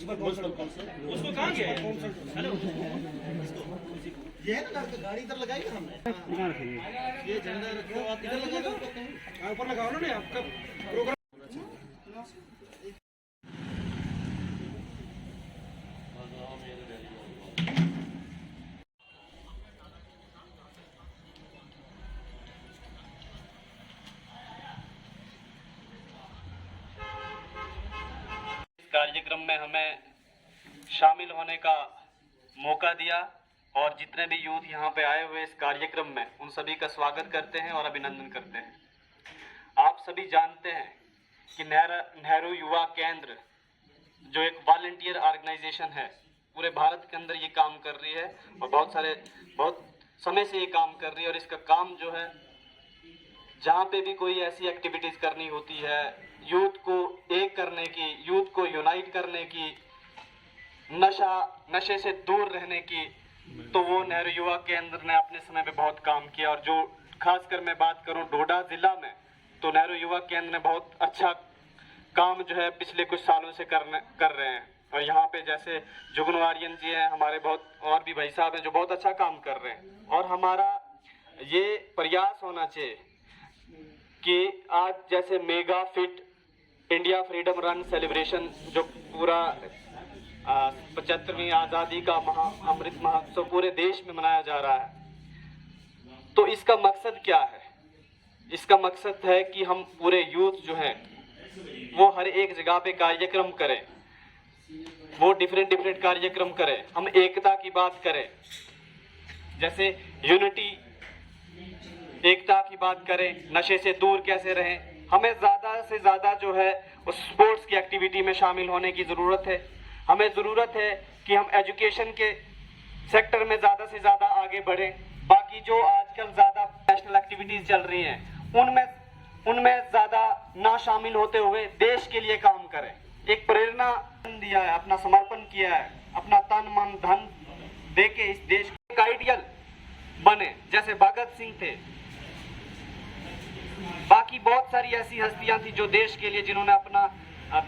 उसको कहाँ गया है? हेलो, ये है ना गाड़ी इधर लगाई ना हमने, ये झंडा रखो आप इधर लगा दो, ऊपर लगाओ ना आपका प्रोग्राम। कार्यक्रम में हमें शामिल होने का मौका दिया और जितने भी यूथ यहाँ पे आए हुए इस कार्यक्रम में उन सभी का स्वागत करते हैं और अभिनंदन करते हैं। आप सभी जानते हैं कि नेहरू युवा केंद्र जो एक वॉलंटियर ऑर्गेनाइजेशन है पूरे भारत के अंदर ये काम कर रही है और बहुत समय से ये काम कर रही है। और इसका काम जो है जहाँ पे भी कोई ऐसी एक्टिविटीज़ करनी होती है यूथ को एक करने की, यूथ को यूनाइट करने की, नशे से दूर रहने की, तो वो नेहरू युवा केंद्र ने अपने समय पे बहुत काम किया। और जो खासकर मैं बात करूं डोडा जिला में, तो नेहरू युवा केंद्र ने बहुत अच्छा काम जो है पिछले कुछ सालों से कर रहे हैं। और यहाँ पे जैसे जुगनू आर्यन जी हैं, हमारे बहुत और भी भाई साहब हैं जो बहुत अच्छा काम कर रहे हैं। और हमारा ये प्रयास होना चाहिए कि आज जैसे mega fit India freedom run celebration जो पूरा 75वीं आज़ादी का अमृत महोत्सव पूरे देश में मनाया जा रहा है, तो इसका मकसद क्या है? इसका मकसद है कि हम पूरे यूथ जो है वो हर एक जगह पे कार्यक्रम करें, वो डिफरेंट कार्यक्रम करें, हम एकता की बात करें, जैसे यूनिटी, एकता की बात करें, नशे से दूर कैसे रहें। हमें ज़्यादा से ज़्यादा जो है उस स्पोर्ट्स की एक्टिविटी में शामिल होने की ज़रूरत है। हमें ज़रूरत है कि हम एजुकेशन के सेक्टर में ज़्यादा से ज़्यादा आगे बढ़ें। बाकी जो आजकल ज़्यादा नेशनल एक्टिविटीज़ चल रही हैं उनमें ज़्यादा ना शामिल होते हुए देश के लिए काम करें। एक प्रेरणा दिया है, अपना समर्पण किया है, अपना तन मन धन दे के इस देश का आइडियल बने, जैसे भगत सिंह थे। बाकी बहुत सारी ऐसी हस्तियां थी जो देश के लिए जिन्होंने अपना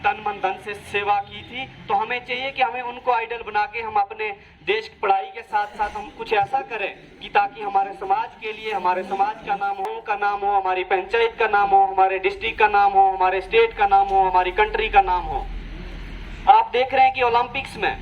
तन मन धन से सेवा की थी। तो हमें चाहिए कि हमें उनको आइडल बना के हम अपने देश की पढ़ाई के साथ साथ हम कुछ ऐसा करें कि ताकि हमारे समाज के लिए, हमारे समाज का नाम हो, हमारी पंचायत का नाम हो, हमारे डिस्ट्रिक्ट का नाम हो, हमारे स्टेट का नाम हो, हमारी कंट्री का नाम हो। आप देख रहे हैं कि ओलंपिक्स में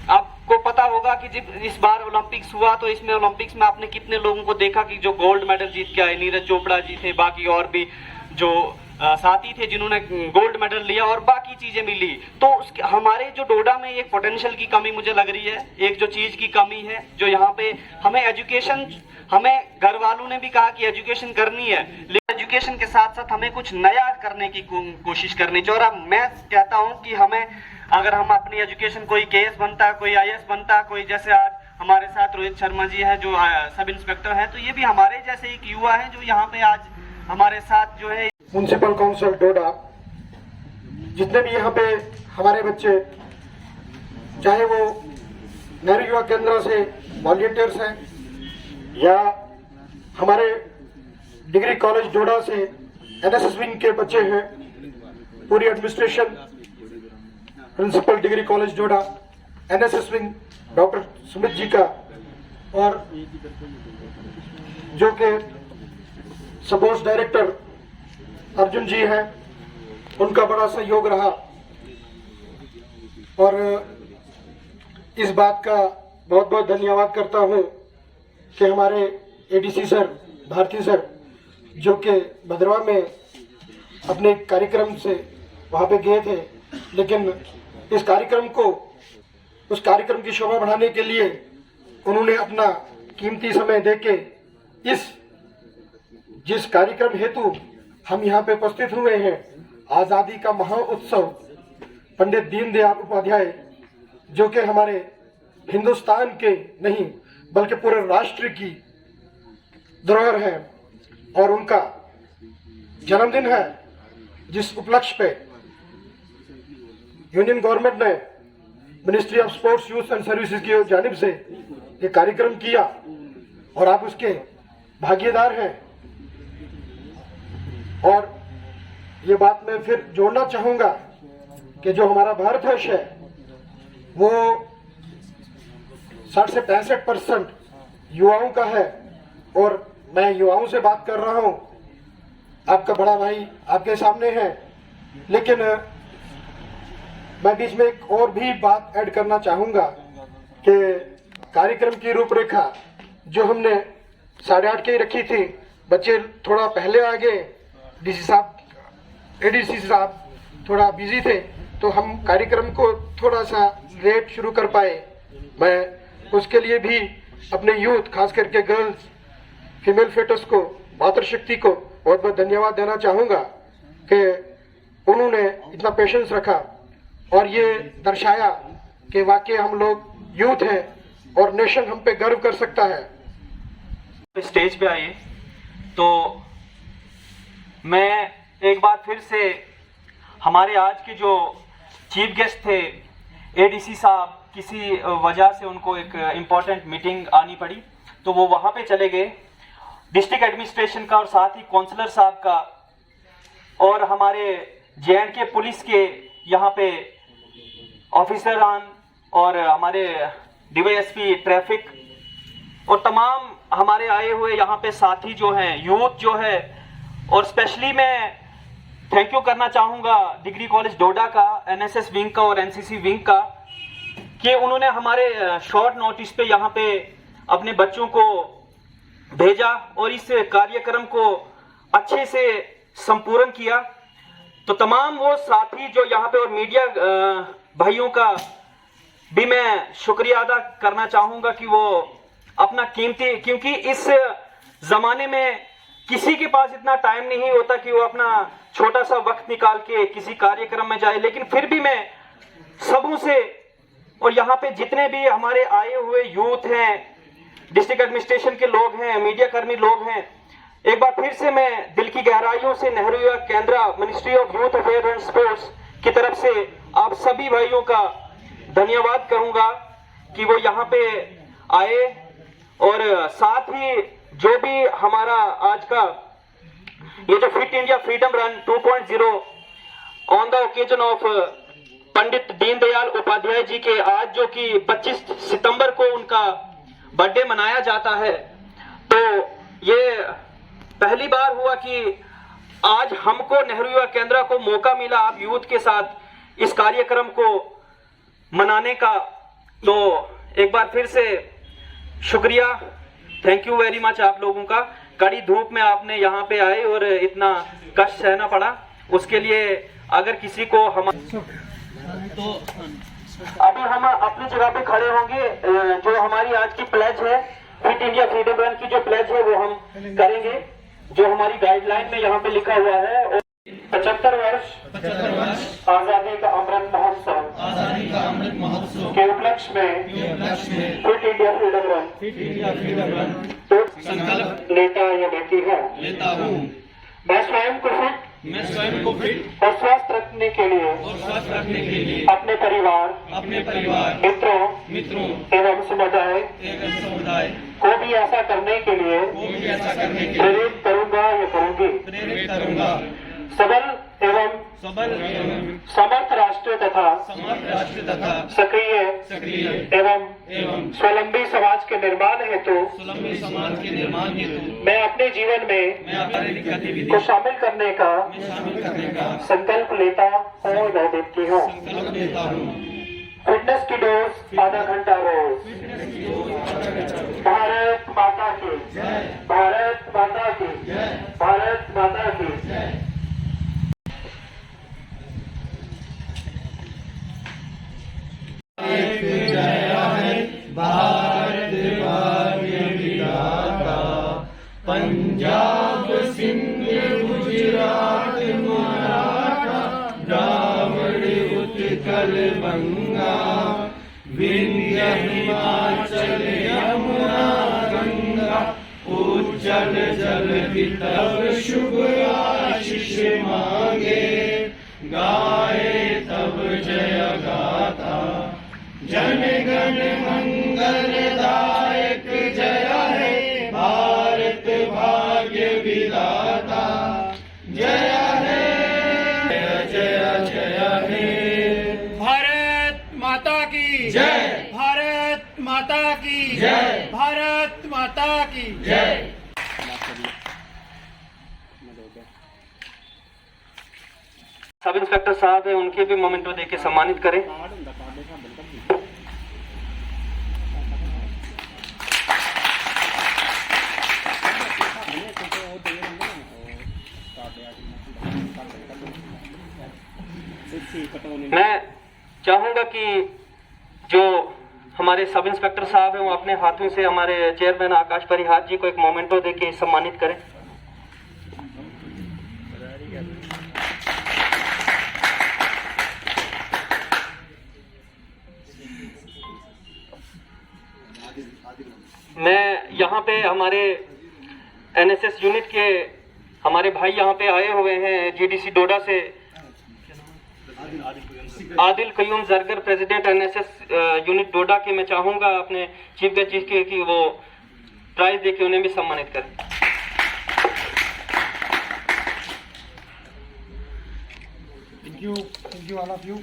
आपको पता होगा कि जब इस बार ओलंपिक्स हुआ तो इसमें ओलंपिक्स में आपने कितने लोगों को देखा कि जो गोल्ड मेडल जीत के आए। नीरज चोपड़ा जी थे, बाकी और भी जो साथी थे जिन्होंने गोल्ड मेडल लिया और बाकी चीजें मिली। तो हमारे जो डोडा में एक पोटेंशियल की कमी मुझे लग रही है, एक जो चीज की कमी है जो यहाँ पे हमें एजुकेशन, हमें घर वालों ने भी कहा कि एजुकेशन करनी है, लेकिन एजुकेशन के साथ साथ हमें कुछ नया करने की कोशिश करनी चाहिए। और मैं कहता हूँ कि हमें अगर हम अपनी एजुकेशन, कोई केएस बनता, कोई आईएएस बनता, कोई जैसे आज हमारे साथ रोहित शर्मा जी है जो सब इंस्पेक्टर है, तो ये भी हमारे जैसे एक युवा है जो यहाँ पे आज हमारे साथ जो है। म्युनिसिपल काउंसिल डोडा, जितने भी यहाँ पे हमारे बच्चे, चाहे वो नेहरू युवा केंद्र से वॉलंटियर्स हैं या हमारे डिग्री कॉलेज डोडा से एनएसएस विंग के बच्चे हैं, पूरी एडमिनिस्ट्रेशन, प्रिंसिपल डिग्री कॉलेज डोडा, NSS wing doctor Sumit ji का, और जो के स्पोर्ट्स डायरेक्टर अर्जुन जी हैं, उनका बड़ा सहयोग रहा। और इस बात का बहुत बहुत धन्यवाद करता हूं कि हमारे एडीसी सर, भारती सर, जो कि भद्रवा में अपने कार्यक्रम से वहां पे गए थे, लेकिन इस कार्यक्रम को, उस कार्यक्रम की शोभा बढ़ाने के लिए उन्होंने अपना कीमती समय देके जिस कार्यक्रम हेतु हम यहाँ पे उपस्थित हुए हैं, आजादी का महोत्सव, पंडित दीनदयाल उपाध्याय, जो कि हमारे हिंदुस्तान के नहीं बल्कि पूरे राष्ट्र की धरोहर है, और उनका जन्मदिन है, जिस उपलक्ष्य पे यूनियन गवर्नमेंट ने ministry of sports, youth and services की जानिब से ये कार्यक्रम किया और आप उसके भागीदार हैं। और ये बात मैं फिर जोड़ना चाहूंगा कि जो हमारा भारतवर्ष है वो 60 से 65% युवाओं का है, और मैं युवाओं से बात कर रहा हूं। आपका बड़ा भाई आपके सामने है, लेकिन मैं बीच में एक और भी बात ऐड करना चाहूंगा कि कार्यक्रम की रूपरेखा जो हमने 8:30 की रखी थी, बच्चे थोड़ा पहले आ गए, डीसी साहब एडीसी साहब थोड़ा बिजी थे, तो हम कार्यक्रम को थोड़ा सा लेट शुरू कर पाए। मैं उसके लिए भी अपने यूथ, खास करके गर्ल्स, फीमेल फेटर्स को, मातृशक्ति को बहुत बहुत धन्यवाद देना चाहूँगा कि उन्होंने इतना पेशेंस रखा और ये दर्शाया कि वाकई हम लोग यूथ हैं और नेशन हम पे गर्व कर सकता है। स्टेज पे आइए तो मैं एक बार फिर से हमारे आज के जो चीफ गेस्ट थे एडीसी साहब, किसी वजह से उनको एक इम्पॉर्टेंट मीटिंग आनी पड़ी तो वो वहाँ पे चले गए। डिस्ट्रिक्ट एडमिनिस्ट्रेशन का और साथ ही काउंसलर साहब का और हमारे JNK पुलिस के यहाँ पे ऑफिसरान और हमारे DYSP ट्रैफिक और तमाम हमारे आए हुए यहाँ पे साथी जो हैं, यूथ जो है, और स्पेशली मैं थैंक यू करना चाहूँगा डिग्री कॉलेज डोडा का, NSS विंग का और NCC विंग का, कि उन्होंने हमारे शॉर्ट नोटिस पे यहाँ पे अपने बच्चों को भेजा और इस कार्यक्रम को अच्छे से संपूर्ण किया। तो तमाम वो साथी जो यहाँ पे और मीडिया भाइयों का भी मैं शुक्रिया अदा करना चाहूँगा कि वो अपना कीमती, क्योंकि इस जमाने में किसी के पास इतना टाइम नहीं होता कि वो अपना छोटा सा वक्त निकाल के किसी कार्यक्रम में जाए, लेकिन फिर भी मैं सबों से और यहाँ पे जितने भी हमारे आए हुए यूथ हैं, डिस्ट्रिक्ट एडमिनिस्ट्रेशन के लोग हैं, मीडिया कर्मी लोग हैं, एक बार फिर से मैं दिल की गहराइयों से नेहरू युवा केंद्र, ministry of youth affair and sports की तरफ से आप सभी भाइयों का धन्यवाद करूंगा कि वो यहाँ पे आए, और साथ ही जो भी हमारा आज का ये जो fit India freedom run 2.0 on the occasion of Pandit Deendayal Upadhyay ji के आज जो कि 25 सितंबर को उनका बर्थडे मनाया जाता है, तो ये पहली बार हुआ कि आज हमको नेहरू युवा केंद्र को मौका मिला आप यूथ के साथ इस कार्यक्रम को मनाने का। तो एक बार फिर से शुक्रिया, थैंक यू वेरी मच आप लोगों का। कड़ी धूप में आपने यहाँ पे आए और इतना कष्ट सहना पड़ा, उसके लिए अगर किसी को हम तो अभी हम अपनी जगह पे खड़े होंगे। जो हमारी आज की प्लेज है, फिट इंडिया फ्रीडम रन की जो प्लेज है वो हम करेंगे, जो हमारी गाइडलाइन में यहाँ पे लिखा हुआ है। 75 वर्ष आजादी का अमृत महोत्सव के उपलक्ष्य में फिट इंडिया फ्रीडम रन तो संकल्प लेता हूँ। मैं स्वयं को फिट और स्वस्थ रखने के लिए अपने परिवार मित्रों एवं समुदाय को भी ऐसा करने के लिए प्रेरित करूंगा या करूंगी। सबल एवं समर्थ राष्ट्र तथा सक्रिय एवं स्वावलंबी समाज के निर्माण हेतु मैं अपने जीवन में को शामिल करने का संकल्प लेता हूँ या देती हूँ। फिटनेस की डोज आधा घंटा रोज। भारत माता की, भारत माता की, भारत माता की। भारत भाग्य विधाता, पंजाब सिंध गुजरात मराठा, द्राविड़ उत्कल बंगा, विंध्य हिमाचल यमुना गंगा, उज्जल जल तब शुभ आशीष मांगे, गाए तब जय गाथा, जन गण मंगलदायक जय है भारत भाग्य विधाता, जय है जय जय जय है माता की जय, भारत माता की जय, भारत माता की जय। सब इंस्पेक्टर साहब हैं, उनके भी मोमेंटो देके सम्मानित करें। मैं चाहूंगा कि जो हमारे सब इंस्पेक्टर साहब हैं वो अपने हाथों से हमारे चेयरमैन आकाश परिहार जी को एक मोमेंटो देके सम्मानित करें। मैं यहाँ पे हमारे एनएसएस यूनिट के हमारे भाई यहाँ पे आए हुए हैं जीडीसी डोडा से, Adil Qayoom Zargar, president NSS unit Doda के। मैं चाहूँगा अपने चीफ गेस्ट के कि वो प्राइज देके उन्हें भी सम्मानित करें। Thank you all of you.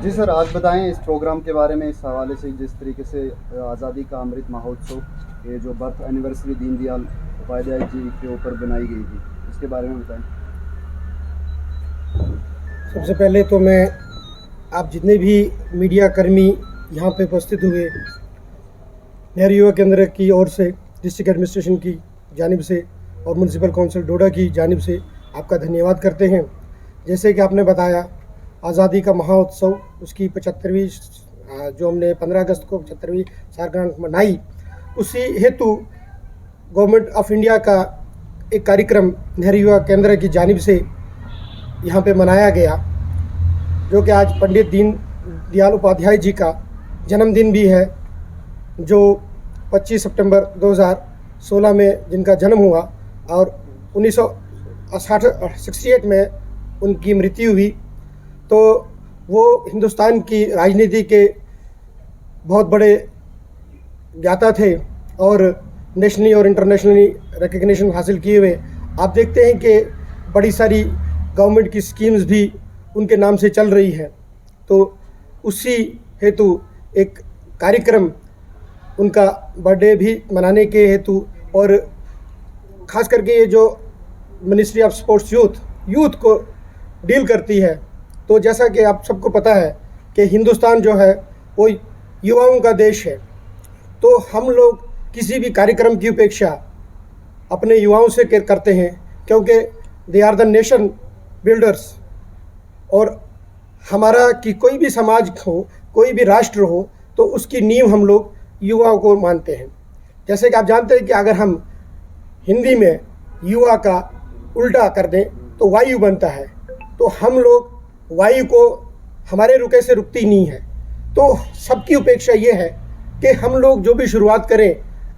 जी सर, आज बताएं इस प्रोग्राम के बारे में, इस हवाले से जिस तरीके से आज़ादी का अमृत महोत्सव ये जो बर्थ एनिवर्सरी दीनदयाल उपाध्याय जी के ऊपर बनाई गई थी, इसके बारे में बताएं। सबसे पहले तो मैं आप जितने भी मीडिया कर्मी यहाँ पे उपस्थित हुए, नेहरू युवा केंद्र की ओर से, डिस्ट्रिक्ट एडमिनिस्ट्रेशन की जानिब से और म्यूनसिपल काउंसिल डोडा की जानिब से आपका धन्यवाद करते हैं। जैसे कि आपने बताया, आज़ादी का महोत्सव उसकी 75वीं जो हमने 15 अगस्त को 75वीं सालगिरह मनाई, उसी हेतु गवर्नमेंट ऑफ इंडिया का एक कार्यक्रम नेहरू युवा केंद्र की जानिब से यहाँ पे मनाया गया, जो कि आज पंडित दीनदयाल उपाध्याय जी का जन्मदिन भी है, जो 25 सितंबर 2016 में जिनका जन्म हुआ और 1968 में उनकी मृत्यु हुई। तो वो हिंदुस्तान की राजनीति के बहुत बड़े ज्ञाता थे और नेशनली और इंटरनेशनली रिकग्निशन हासिल किए हुए। आप देखते हैं कि बड़ी सारी गवर्नमेंट की स्कीम्स भी उनके नाम से चल रही है। तो उसी हेतु एक कार्यक्रम उनका बर्थडे भी मनाने के हेतु, और ख़ास करके ये जो मिनिस्ट्री ऑफ स्पोर्ट्स यूथ को डील करती है, तो जैसा कि आप सबको पता है कि हिंदुस्तान जो है वो युवाओं का देश है। तो हम लोग किसी भी कार्यक्रम की उपेक्षा अपने युवाओं से करते हैं, क्योंकि they are the nation builders. और हमारा कि कोई भी समाज हो, कोई भी राष्ट्र हो, तो उसकी नींव हम लोग युवाओं को मानते हैं। जैसे कि आप जानते हैं कि अगर हम हिंदी में युवा का उल्टा कर दें तो वायु बनता है, तो हम लोग वायु को हमारे रुके से रुकती नहीं है। तो सबकी उपेक्षा ये है कि हम लोग जो भी शुरुआत करें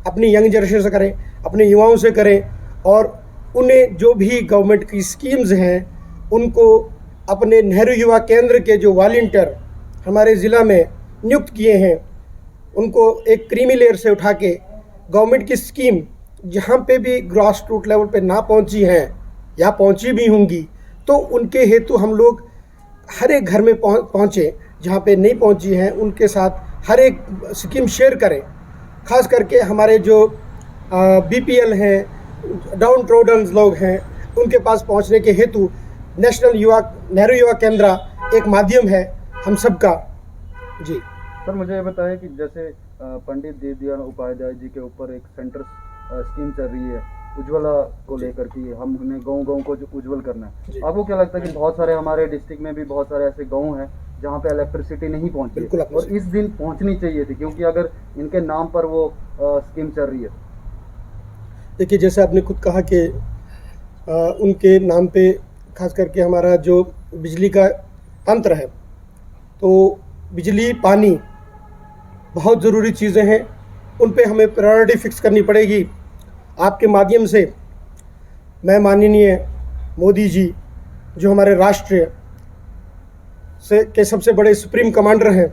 अपनी यंग जनरेशन से करें, अपने युवाओं से करें, और उन्हें जो भी गवर्नमेंट की स्कीम्स हैं उनको अपने नेहरू युवा केंद्र के जो वॉलंटियर हमारे ज़िला में नियुक्त किए हैं, उनको एक क्रीमी लेयर से उठा के गवर्नमेंट की स्कीम जहाँ पे भी ग्रास रूट लेवल पे ना पहुँची हैं या पहुँची भी होंगी, तो उनके हेतु हम लोग हर एक घर में पहुँचे, जहाँ पे नहीं पहुँची हैं उनके साथ हर एक स्कीम शेयर करें। ख़ास करके हमारे जो बीपीएल हैं, डाउन ट्रोडन लोग हैं, उनके पास पहुँचने के हेतु नेहरू युवा केंद्र एक माध्यम है हम सबका। जी सर, मुझे ये बताएं कि जैसे पंडित दीनदयाल उपाध्याय जी के ऊपर एक सेंटर स्कीम चल रही है उज्ज्वला को लेकर कि हमने गाँव को जो उज्ज्वल करना है, आपको क्या लगता है कि बहुत सारे हमारे डिस्ट्रिक्ट में भी बहुत सारे ऐसे गाँव हैं जहाँ पे इलेक्ट्रिसिटी नहीं पहुँची है, और इस दिन पहुँचनी चाहिए थी, क्योंकि अगर इनके नाम पर वो स्कीम चल रही है। देखिए, जैसे आपने खुद कहा कि उनके नाम पे खास करके हमारा जो बिजली का तंत्र है, तो बिजली पानी बहुत ज़रूरी चीज़ें हैं, उन पे हमें प्रायोरिटी फिक्स करनी पड़ेगी। आपके माध्यम से मैं माननीय मोदी जी जो हमारे राष्ट्र के सबसे बड़े सुप्रीम कमांडर हैं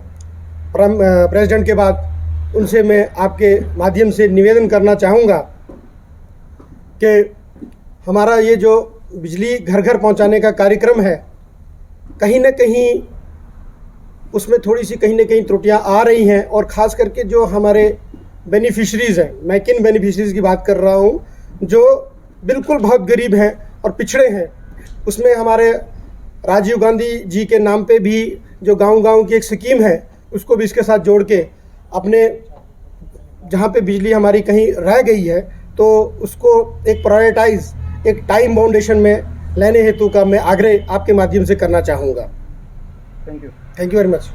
प्रेसिडेंट के बाद, उनसे मैं आपके माध्यम से निवेदन करना चाहूँगा कि हमारा ये जो बिजली घर घर पहुँचाने का कार्यक्रम है, कहीं ना कहीं उसमें थोड़ी सी कहीं ना कहीं त्रुटियां आ रही हैं, और ख़ास करके जो हमारे बेनिफिशरीज़ हैं, मैं किन बेनिफिशरीज़ की बात कर रहा हूँ, जो बिल्कुल बहुत गरीब हैं और पिछड़े हैं, उसमें हमारे राजीव गांधी जी के नाम पे भी जो गांव-गांव की एक स्कीम है, उसको भी इसके साथ जोड़ के अपने जहाँ पे बिजली हमारी कहीं रह गई है तो उसको एक प्रायोरिटाइज, एक टाइम बाउंडेशन में लेने हेतु का मैं आग्रह आपके माध्यम से करना चाहूँगा। Thank you very much.